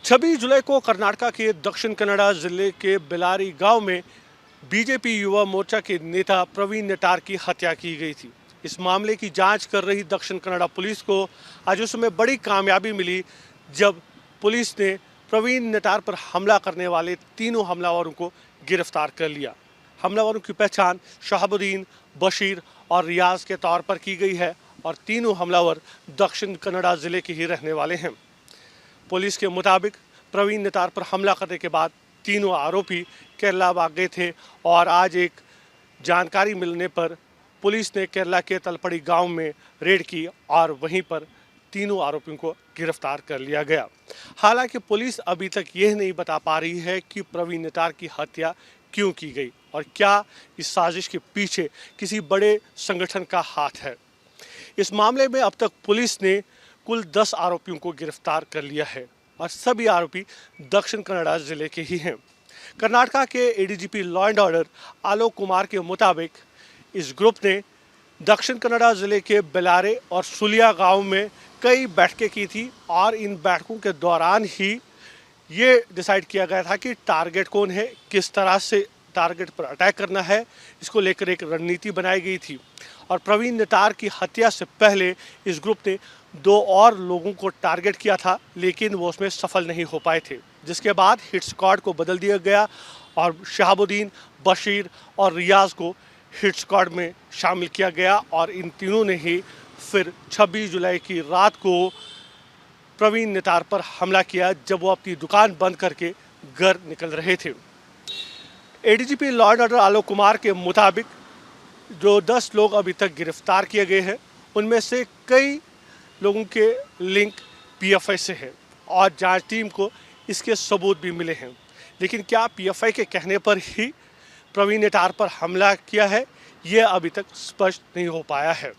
26 जुलाई को कर्नाटक के दक्षिण कन्नड़ा जिले के बेलारी गांव में बीजेपी युवा मोर्चा के नेता प्रवीण नेटार की हत्या की गई थी। इस मामले की जांच कर रही दक्षिण कन्नड़ा पुलिस को आज उसमें बड़ी कामयाबी मिली जब पुलिस ने प्रवीण नेटार पर हमला करने वाले तीनों हमलावरों को गिरफ्तार कर लिया। हमलावरों की पहचान शहाबुद्दीन, बशीर और रियाज के तौर पर की गई है और तीनों हमलावर दक्षिण कन्नड़ा जिले के ही रहने वाले हैं। पुलिस के मुताबिक प्रवीण नेटार पर हमला करने के बाद तीनों आरोपी केरला भाग गए थे और आज एक जानकारी मिलने पर पुलिस ने केरला के तलपड़ी गांव में रेड की और वहीं पर तीनों आरोपियों को गिरफ्तार कर लिया गया। हालांकि पुलिस अभी तक यह नहीं बता पा रही है कि प्रवीण नेटार की हत्या क्यों की गई और क्या इस साजिश के पीछे किसी बड़े संगठन का हाथ है। इस मामले में अब तक पुलिस ने कुल 10 आरोपियों को गिरफ्तार कर लिया है और सभी आरोपी दक्षिण कन्नड़ा जिले के ही हैं। कर्नाटक के ADGP law and order Alok Kumar के मुताबिक इस ग्रुप ने दक्षिण कन्नड़ा जिले के बेलारे और सुलिया गांव में कई बैठकें की थी और इन बैठकों के दौरान ही ये डिसाइड किया गया था कि टारगेट कौन है, किस तरह से टारगेट पर अटैक करना है। इसको लेकर एक रणनीति बनाई गई थी और प्रवीण नेटार की हत्या से पहले इस ग्रुप ने 2 और लोगों को टारगेट किया था, लेकिन वो उसमें सफल नहीं हो पाए थे, जिसके बाद हिट स्क्वाड को बदल दिया गया और शहाबुद्दीन, बशीर और रियाज को हिट स्क्वाड में शामिल किया गया और इन तीनों ने ही फिर 26 जुलाई की रात को प्रवीण नेटार पर हमला किया जब वो अपनी दुकान बंद करके घर निकल रहे थे। ADGP law and order Alok Kumar के मुताबिक जो 10 लोग अभी तक गिरफ्तार किए गए हैं उनमें से कई लोगों के लिंक पीएफआई से है और जांच टीम को इसके सबूत भी मिले हैं। लेकिन क्या पीएफआई के कहने पर ही प्रवीण नेटार पर हमला किया है, ये अभी तक स्पष्ट नहीं हो पाया है।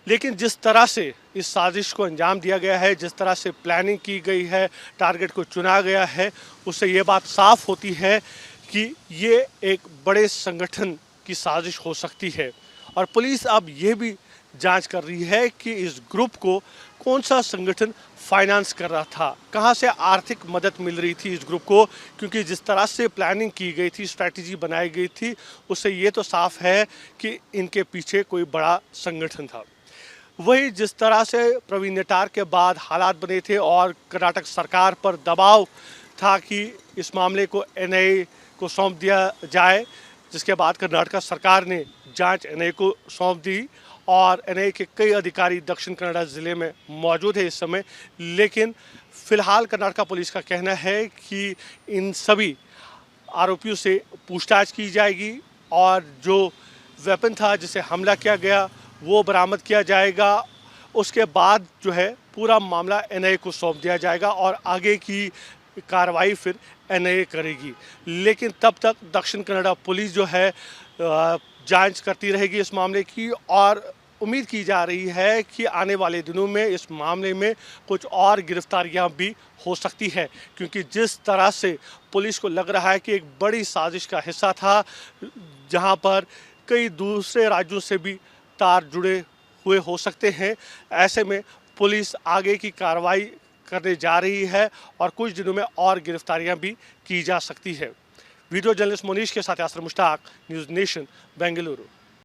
लेकिन जिस तरह से इस साजिश को अंजाम दिया गया है, जिस तरह से प्लानिंग की गई है, टारगेट को चुना गया है, उससे ये बात साफ होती है कि ये एक बड़े संगठन की साजिश हो सकती है। और पुलिस अब ये भी जांच कर रही है कि इस ग्रुप को कौन सा संगठन फाइनेंस कर रहा था, कहां से आर्थिक मदद मिल रही थी इस ग्रुप को, क्योंकि जिस तरह से प्लानिंग की गई थी, स्ट्रैटेजी बनाई गई थी, उससे ये तो साफ है कि इनके पीछे कोई बड़ा संगठन था। वही जिस तरह से प्रवीण नेटार के बाद हालात बने थे और कर्नाटक सरकार पर दबाव था कि इस मामले को एनआईए को सौंप दिया जाए, जिसके बाद कर्नाटक सरकार ने जांच एनआईए को सौंप दी और एनआईए के कई अधिकारी दक्षिण कन्नड़ा जिले में मौजूद है इस समय। लेकिन फिलहाल कर्नाटक पुलिस का कहना है कि इन सभी आरोपियों से पूछताछ की जाएगी और जो वेपन था जिसे हमला किया गया वो बरामद किया जाएगा। उसके बाद जो है पूरा मामला एनआईए को सौंप दिया जाएगा और आगे की कार्रवाई फिर एनआईए करेगी। लेकिन तब तक दक्षिण कन्नड़ा पुलिस जो है जांच करती रहेगी इस मामले की और उम्मीद की जा रही है कि आने वाले दिनों में इस मामले में कुछ और गिरफ्तारियां भी हो सकती है, क्योंकि जिस तरह से पुलिस को लग रहा है कि एक बड़ी साजिश का हिस्सा था जहां पर कई दूसरे राज्यों से भी तार जुड़े हुए हो सकते हैं। ऐसे में पुलिस आगे की कार्रवाई करने जा रही है और कुछ दिनों में और गिरफ्तारियां भी की जा सकती है। वीडियो जर्नलिस्ट मोनीश के साथ यासर मुश्ताक, न्यूज़ नेशन, बेंगलुरु।